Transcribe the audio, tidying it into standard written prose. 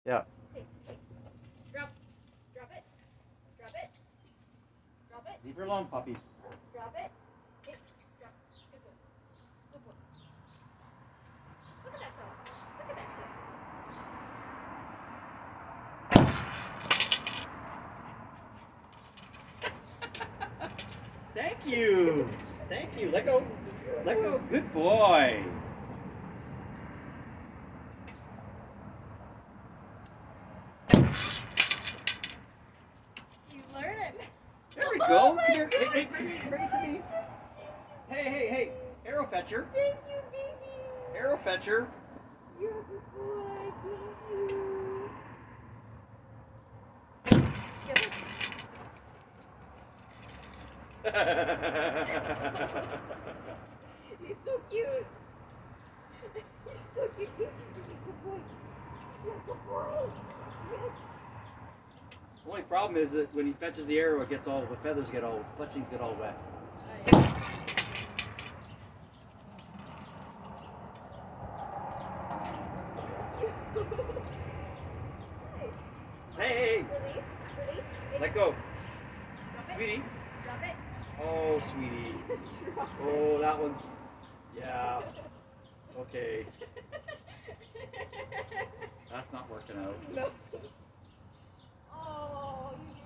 Yeah. Hey, hey. Drop. Drop it. Drop it. Drop it. Leave her alone, puppy. Drop it. Hey, drop. Good boy. Good boy. Look at that toe. Look at that toe. Thank you. Thank you. Let go. Let go. Good boy. He's learning. There we go. Oh my Come here. Hey, goodness. bring it to me. Hey, hey, hey. Arrow fetcher. Thank you, baby. Arrow fetcher. You're a good boy. Thank you. He's so cute. He's so cute. Yes, you're a good boy. You're a good boy. Yes. Only problem is that when he fetches the arrow, it gets all the feathers fletchings get all wet. Hey, hey, hey. Release. Release. Let go. Drop it. Sweetie. Drop it. Oh, sweetie. Drop it. Oh, that one's. Yeah. Okay. That's not working out. No. Oh, you